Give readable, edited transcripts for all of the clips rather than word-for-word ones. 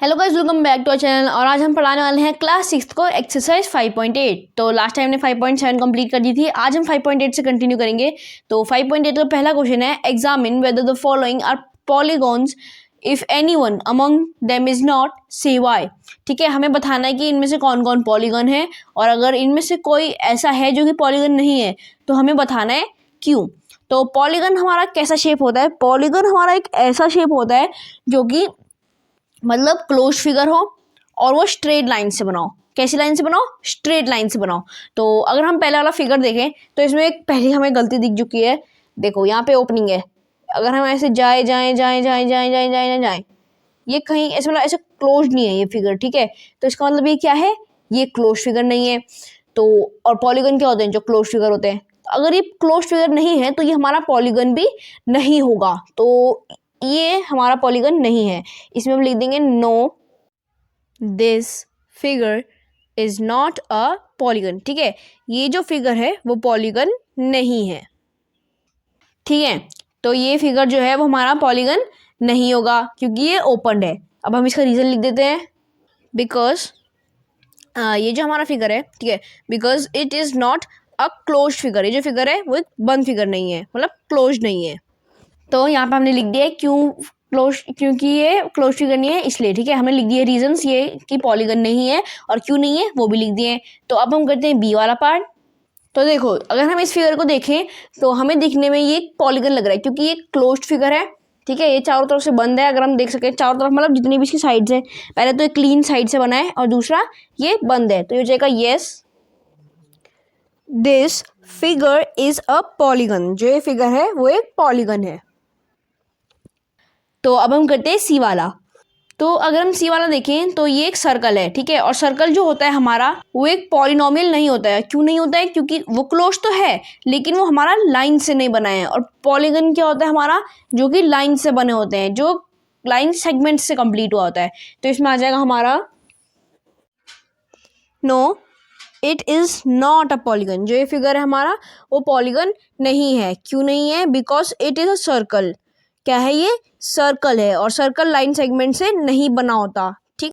Hello guys, welcome back to our channel. और आज हम पढ़ाने वाले हैं क्लास 6 को एक्सरसाइज 5.8। तो लास्ट टाइम ने 5.7 कंप्लीट कर दी थी, आज हम 5.8 से कंटिन्यू करेंगे। तो 5.8 का पहला क्वेश्चन है, examine whether the following are polygons if anyone among them is not, say why. ठीक है, हमें बताना है कि इनमें से कौन कौन पॉलीगॉन है, और अगर इनमें से कोई ऐसा है जो कि पॉलीगॉन नहीं है तो हमें बताना है क्यों। तो पॉलीगॉन हमारा कैसा शेप होता है? पॉलीगॉन हमारा एक ऐसा शेप होता है जो कि मतलब क्लोज फिगर हो और वो स्ट्रेट लाइन से बनाओ। कैसी लाइन से बनाओ? स्ट्रेट लाइन से बनाओ। तो अगर हम पहले वाला फिगर देखें तो इसमें एक पहले हमें गलती दिख चुकी है। देखो यहाँ पे ओपनिंग है, अगर हम ऐसे जाए जाए जाए जाए जाए जाए जाए जाए, ये कहीं ऐसे मतलब ऐसे क्लोज नहीं है ये फिगर। ठीक है, तो इसका मतलब ये क्या है? ये क्लोज फिगर नहीं है। तो और पॉलीगन क्या होते हैं? जो क्लोज फिगर होते हैं। अगर ये क्लोज फिगर नहीं है तो ये हमारा पॉलीगन भी नहीं होगा। तो ये हमारा पॉलीगन नहीं है। इसमें हम लिख देंगे no, this figure is not a polygon. ठीक है, ये जो फिगर है वो पॉलीगन नहीं है। ठीक है, तो ये फिगर जो है वो हमारा पॉलीगन नहीं होगा क्योंकि ये ओपन है। अब हम इसका रीजन लिख देते हैं, बिकॉज ये जो हमारा फिगर है, ठीक है, because it is not a close figure. ये जो फिगर है वो एक बंद फिगर नहीं है, मतलब क्लोज नहीं है। तो यहाँ पे हमने लिख दिया है क्यों क्लोज, क्योंकि ये क्लोज फिगर नहीं है इसलिए। ठीक है, हमने लिख दिए रीजंस ये कि पॉलीगन नहीं है और क्यों नहीं है वो भी लिख दिए। तो अब हम करते हैं बी वाला पार्ट। तो देखो, अगर हम इस फिगर को देखें तो हमें दिखने में ये पॉलीगन लग रहा है क्योंकि ये क्लोज्ड फिगर है। ठीक है, ये चारों तरफ से बंद है। अगर हम देख सकें चारों तरफ मतलब जितनी भी इसकी साइड्स है, पहले तो ये क्लीन साइड से बना है और दूसरा ये बंद है। तो ये हो जाएगा yes, this figure is a polygon. जो ये फिगर है वो एक पॉलीगन है। तो अब हम करते हैं सी वाला। तो अगर हम सी वाला देखें तो ये एक सर्कल है। ठीक है, और सर्कल जो होता है हमारा वो एक पॉलिनोमियल नहीं होता है। क्यों नहीं होता है? क्योंकि वो क्लोज तो है लेकिन वो हमारा लाइन से नहीं बना है। और पॉलीगन क्या होता है हमारा? जो कि लाइन से बने होते हैं, जो लाइन सेगमेंट से कंप्लीट हुआ होता है। तो इसमें आ जाएगा हमारा no, it is not a polygon. जो ये फिगर है हमारा वो पॉलीगन नहीं है। क्यों नहीं है? Because it is a circle. क्या है ये? सर्कल है, और सर्कल लाइन सेगमेंट से नहीं बना होता। ठीक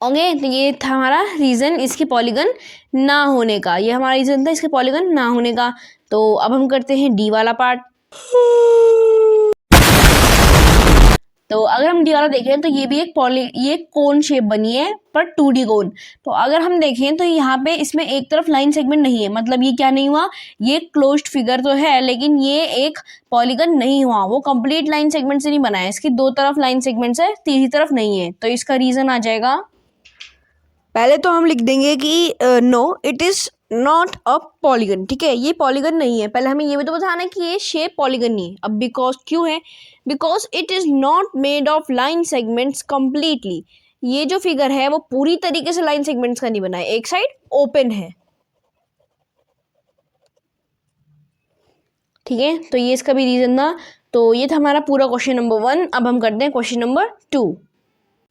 होंगे, तो ये था हमारा रीजन इसके पॉलीगन ना होने का। ये हमारा रीजन था इसके पॉलीगन ना होने का। तो अब हम करते हैं डी वाला पार्ट। तो अगर हम डी वाला देखें तो ये भी ये कोन शेप बनी है, पर 2D कोन। तो अगर हम देखें तो यहाँ पे इसमें एक तरफ लाइन सेगमेंट नहीं है, मतलब ये क्या नहीं हुआ? ये क्लोज्ड फिगर तो है लेकिन ये एक पॉलीगन नहीं हुआ। वो कंप्लीट लाइन सेगमेंट से नहीं बना है, इसकी दो तरफ लाइन सेगमेंट है, तीसरी तरफ नहीं है। तो इसका रीजन आ जाएगा, पहले तो हम लिख देंगे कि no, it is not a polygon. ठीक है, ये पॉलीगन नहीं है। पहले हमें ये भी तो बताना है कि ये शेप पॉलीगन नहीं है। अब बिकॉज क्यों है? Because it is not made of line segments completely. ये जो फिगर है वो पूरी तरीके से लाइन सेगमेंट्स का नहीं बना है, एक साइड ओपन है। ठीक है, तो ये इसका भी रीजन था। तो ये था हमारा पूरा क्वेश्चन नंबर 1। अब हम करते हैं क्वेश्चन नंबर 2।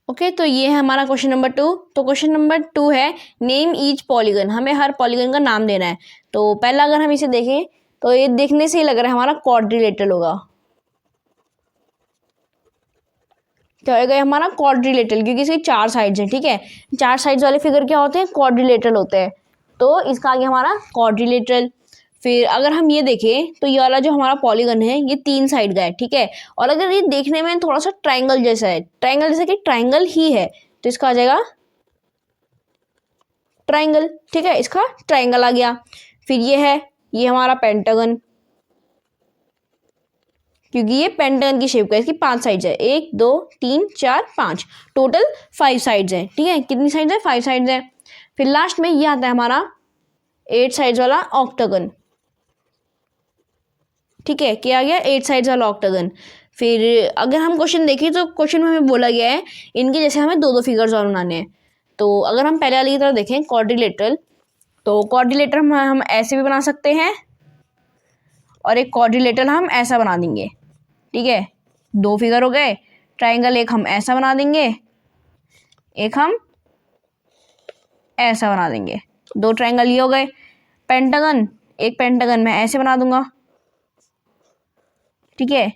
ओके, तो ये है हमारा क्वेश्चन नंबर 2। तो क्वेश्चन नंबर 2 है, नेम ईच पॉलीगन। हमें हर पॉलीगन का नाम देना है। तो पहला अगर हम इसे देखें तो ये देखने से ही लग रहा है हमारा क्वाड्रिलेटरल होगा। क्या होगा? हमारा क्वाड्रिलेटरल, क्योंकि इसकी 4 साइड्स हैं। ठीक है, 4 साइड्स वाले फिगर क्या होते हैं? क्वाड्रिलेटरल होते हैं। तो इसका आगे हमारा क्वाड्रिलेटरल। फिर अगर हम ये देखें तो ये वाला जो हमारा पॉलीगन है ये 3 साइड का है। ठीक है, और अगर ये देखने में थोड़ा सा ट्राइंगल जैसा है, ट्राइंगल जैसा कि ट्राइंगल ही है, तो इसका आ जाएगा ट्राइंगल। ठीक है, इसका ट्राइंगल आ गया। फिर ये है, ये हमारा पेंटागन, क्योंकि ये पेंटागन की शेप का है। इसकी 5 साइड्स है, 1 2 3 4 5, टोटल 5 साइड्स है। ठीक है, कितनी साइड्स है? 5 साइड्स है। फिर लास्ट में ये आता है हमारा 8 साइड्स वाला ऑक्टागन। ठीक है, क्या आ गया? 8 साइड्स वाला ऑक्टागन। फिर अगर हम क्वेश्चन देखें तो क्वेश्चन में हमें बोला गया है इनके जैसे हमें 2 2 फिगर्स और बनाने हैं। तो अगर हम पहले वाली की तरफ देखें क्वाड्रिलेटरल, तो क्वाड्रिलेटर हम ऐसे भी बना सकते हैं और एक क्वाड्रिलेटरल हम ऐसा बना देंगे। ठीक है, 2 फिगर हो गए। ट्राइंगल एक हम ऐसा बना देंगे, एक हम ऐसा बना देंगे। 2 ट्राइंगल ये हो गए। पेंटागन, एक पेंटागन मैं ऐसे बना दूंगा। ठीक है,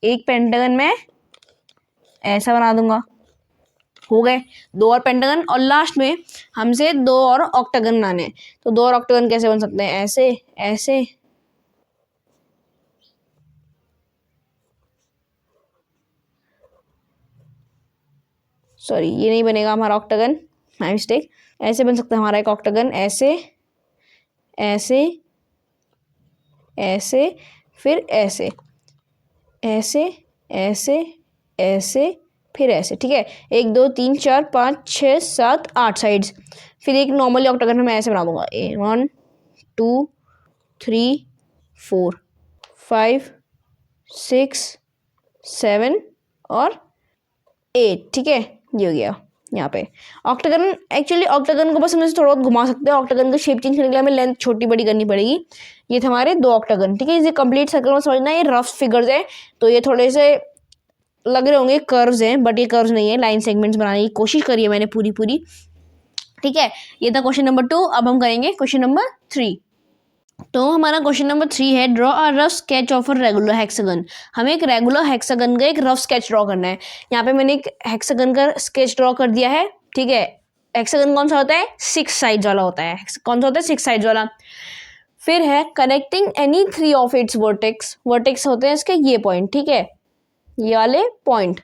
एक पेंटागन में ऐसा बना दूंगा, हो गए 2 और पेंटागन। और लास्ट में हमसे 2 और ऑक्टागन बनाने हैं। तो 2 और ऑक्टागन कैसे बन सकते हैं, ऐसे ऐसे, सॉरी ये नहीं बनेगा हमारा ऑक्टागन, माय मिस्टेक। ऐसे बन सकता है हमारा एक ऑक्टागन, ऐसे ऐसे ऐसे, फिर ऐसे ऐसे ऐसे ऐसे, फिर ऐसे, ठीक है। 1 2 3 4 5 6 7 8 साइड्स। फिर एक नॉर्मली ऑक्टागन में मैं ऐसे बना दूंगा, 1 2 3 4 5 6 7 और 8, ठीक है। ये हो गया यहाँ पे ऑक्टागन। एक्चुअली ऑक्टागन को बस हम थोड़ा बहुत घुमा सकते हैं, ऑक्टागन का शेप चेंज करने के लिए हमें लेंथ छोटी बड़ी करनी पड़ेगी। ये थे हमारे 2 ऑक्टागन, ठीक है। इसे कंप्लीट सर्कल में समझना, ये रफ फिगर्स है, तो ये थोड़े से लग रहे होंगे कर्व्स हैं, बट ये कर्व्स नहीं है, लाइन सेगमेंट्स बनाने की कोशिश करी है मैंने पूरी, ठीक है। ये था क्वेश्चन नंबर 2। अब हम करेंगे क्वेश्चन नंबर 3। तो हमारा क्वेश्चन नंबर 3 है, draw a rough sketch of a regular hexagon. हमें एक रेगुलर हेक्सागन का एक रफ स्केच ड्रॉ करना है। यहाँ पे मैंने एक हेक्सागन का स्केच ड्रॉ कर दिया है, ठीक है। हेक्सागन कौन सा होता है, 6 साइड्स वाला होता है। कौन सा होता है, 6 साइड्स वाला। फिर है connecting any 3 of its vertex. Vertex होते हैं इसके ये पॉइंट, ठीक है, ये वाले पॉइंट।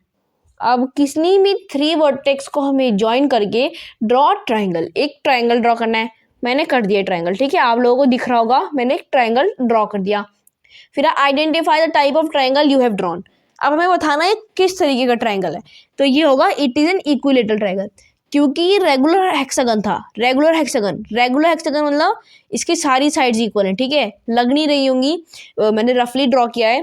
अब किसी भी 3 वर्टेक्स को हमें ज्वाइन करके ड्रॉ ट्राइंगल, एक ट्राइंगल ड्रॉ करना है। मैंने कर दिया ट्राइंगल, ठीक है, आप लोगों को दिख रहा होगा, मैंने एक ट्राइंगल ड्रॉ कर दिया। फिर identify the type of triangle you have drawn. अब हमें बताना है किस तरीके का ट्राइंगल है। तो ये होगा, it is an equilateral triangle, क्योंकि ये रेगुलर हेक्सागन था। रेगुलर हेक्सागन मतलब इसकी सारी साइड्स इक्वल हैं, ठीक है। लग नहीं रही होंगी, मैंने रफली ड्रॉ किया है,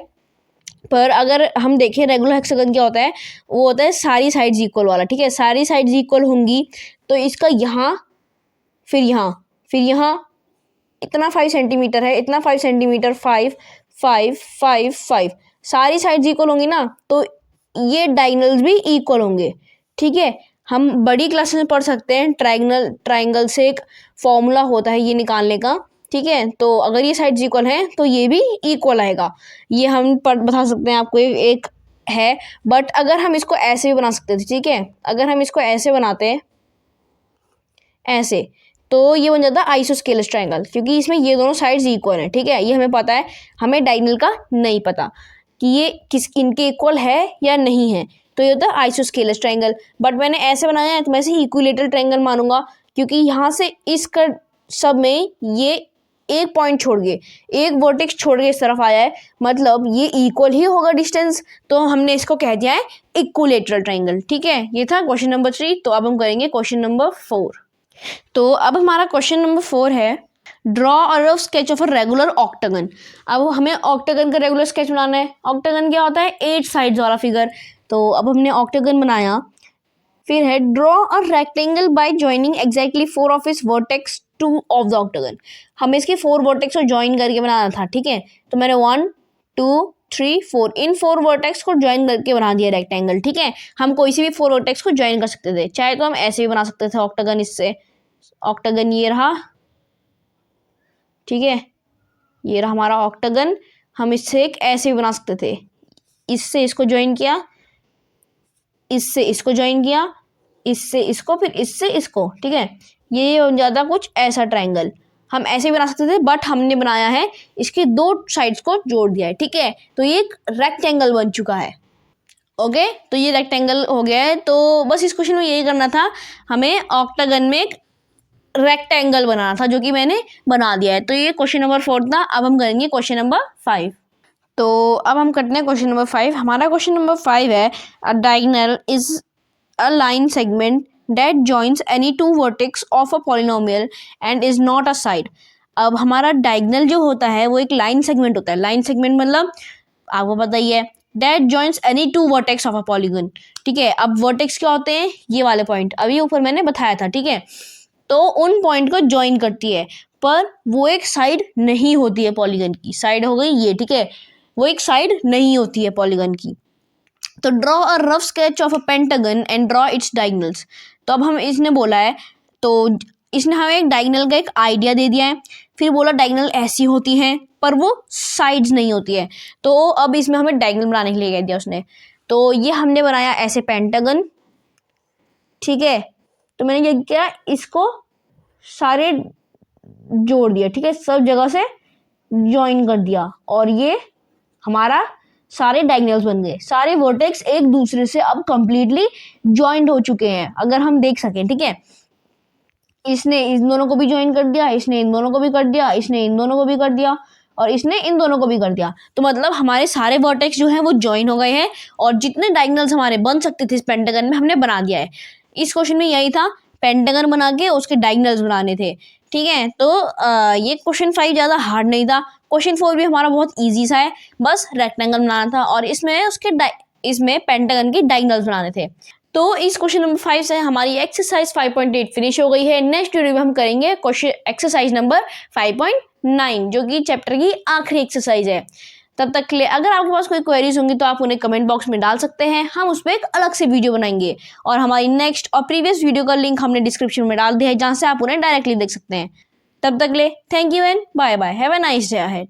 पर अगर हम देखें रेगुलर हेक्सागन क्या होता है, वो होता है सारी साइड्स इक्वल वाला, ठीक है। सारी साइड्स इक्वल होंगी तो इसका यहाँ, फिर यहाँ इतना 5 सेंटीमीटर है, इतना 5 सेंटीमीटर, 5 5 5 5, सारी साइड्स इक्वल होंगी ना, तो ये डायगोनल्स भी इक्वल होंगे, ठीक है। हम बड़ी क्लासेस में पढ़ सकते हैं, ट्राइंगल से एक फॉर्मूला होता है ये निकालने का, ठीक है। तो अगर ये साइड्स इक्वल हैं तो ये भी इक्वल आएगा, ये हम बता सकते हैं आपको, एक है। बट अगर हम इसको ऐसे भी बना सकते थे, ठीक है, अगर हम इसको ऐसे बनाते हैं, ऐसे, तो ये बन जाता है आइसोस्केलस ट्राइंगल, क्योंकि इसमें ये दोनों साइड्स इक्वल हैं, ठीक है। ये हमें पता है, हमें डायगोनल का नहीं पता कि ये इनके इक्वल है या नहीं है, तो ये होता है आइसोस्केलस ट्राइंगल। बट मैंने ऐसे बनाया है तो मैं इसे इक्विलेटरल ट्राइंगल मानूंगा, क्योंकि यहाँ से इस सब में ये एक पॉइंट छोड़ के, एक वर्टेक्स छोड़ के इस तरफ आया है, मतलब ये इक्वल ही होगा डिस्टेंस, तो हमने इसको कह दिया है इक्विलेटरल ट्राइंगल, ठीक है। ये था क्वेश्चन नंबर 3। तो अब हम करेंगे क्वेश्चन नंबर 4। तो अब हमारा क्वेश्चन नंबर 4 है, draw a rough sketch of a regular octagon. अब हमें ऑक्टागन का रेगुलर स्केच बनाना है। ऑक्टागन क्या होता है, 8 साइड्स वाला फिगर। तो अब हमने ऑक्टागन बनाया। फिर है, draw a rectangle bye joining exactly 4 of its vertex two of the octagon. हमें इसके 4 वर्टेक्स को ज्वाइन करके बनाना था, ठीक है। तो मैंने 1 2 3 4 इन 4 वर्टेक्स को ज्वाइन करके बना दिया रेक्टेंगल, ठीक है। हम कोई सी भी 4 वर्टेक्स को ज्वाइन कर सकते थे, चाहे तो हम ऐसे भी बना सकते थे ऑक्टागन। इससे ऑक्टागन ये रहा, ठीक है, ये रहा हमारा ऑक्टागन। हम इससे एक ऐसे भी बना सकते थे, इससे इसको ज्वाइन किया, इससे इसको ज्वाइन किया, इससे इसको, फिर इससे इसको, ठीक है। ये हो जाता कुछ ऐसा ट्राइंगल। हम ऐसे भी बना सकते थे, बट हमने बनाया है इसके 2 साइड्स को जोड़ दिया है, ठीक है। तो ये एक रेक्टेंगल बन चुका है, ओके। तो ये रेक्टेंगल हो गया है। तो बस इस क्वेश्चन में यही करना था, हमें ऑक्टागन में एक रेक्टेंगल बनाना था, जो कि मैंने बना दिया है। तो ये क्वेश्चन नंबर 4 था। अब हम करेंगे क्वेश्चन नंबर 5। तो अब हम करते हैं क्वेश्चन नंबर 5। हमारा क्वेश्चन नंबर 5 है, अ diagonal is a line segment that joins any 2 vertex of a polynomial and is not a side. अब हमारा डायगोनल जो होता है वो एक लाइन सेगमेंट होता है। लाइन सेगमेंट मतलब आपको पता ही है, that joins any 2 vertex of a polygon, ठीक है। अब वर्टेक्स क्या होते हैं, ये वाले पॉइंट अभी ऊपर मैंने बताया था, ठीक है। तो उन पॉइंट को ज्वाइन करती है, पर वो एक साइड नहीं होती है पॉलीगन की। साइड हो गई ये, ठीक है, वो एक साइड नहीं होती है पॉलीगन की। तो draw a rough sketch of a pentagon and draw it's diagonals. तो अब हम इसने बोला है, तो इसने हमें एक डायगोनल का एक आइडिया दे दिया है। फिर बोला डायगोनल ऐसी होती हैं, पर वो साइड्स नहीं होती है। तो अब इसमें हमें डायगोनल बनाने के लिए कह दिया उसने। तो तो ये हमने बनाया ऐसे पेंटागन, ठीक है। तो मैंने क्या किया, इसको सारे जोड़ दिया, ठीक है, सब जगह से ज्वाइन कर दिया और ये हमारा सारे डायगोनल्स बन गए। सारे वर्टेक्स एक दूसरे से अब कंप्लीटली ज्वाइंट हो चुके हैं, अगर हम देख सकें, ठीक है। इसने इन दोनों को भी ज्वाइन कर दिया, इसने इन दोनों को भी कर दिया, इसने इन दोनों को भी कर दिया और इसने इन दोनों को भी कर दिया। तो मतलब हमारे सारे वर्टेक्स जो हैं वो ज्वाइन हो गए हैं और जितने डायगोनल्स हमारे बन सकते थे इस पेंटागन में हमने बना दिया है। इस क्वेश्चन में यही था, पेंटागन बना के उसके डायगोनल्स बनाने थे, ठीक है। तो ये क्वेश्चन 5 ज़्यादा हार्ड नहीं था। क्वेश्चन 4 भी हमारा बहुत ईजी सा है, बस रेक्टेंगल बनाना था और इसमें पेंटागन के डायगोनल्स बनाने थे। तो इस क्वेश्चन नंबर 5 से हमारी एक्सरसाइज 5.8 फिनिश हो गई है। नेक्स्ट वीडियो में हम करेंगे क्वेश्चन एक्सरसाइज नंबर 5.9 जो कि चैप्टर की आखिरी एक्सरसाइज है। तब तक के लिए अगर आपके पास कोई क्वेरीज होंगी तो आप उन्हें कमेंट बॉक्स में डाल सकते हैं, हम उस पर एक अलग से वीडियो बनाएंगे और हमारी नेक्स्ट और प्रीवियस वीडियो का लिंक हमने डिस्क्रिप्शन में डाल दिया है, जहाँ से आप उन्हें डायरेक्टली देख सकते हैं। तब तक के लिए thank you and bye bye, have a nice day ahead.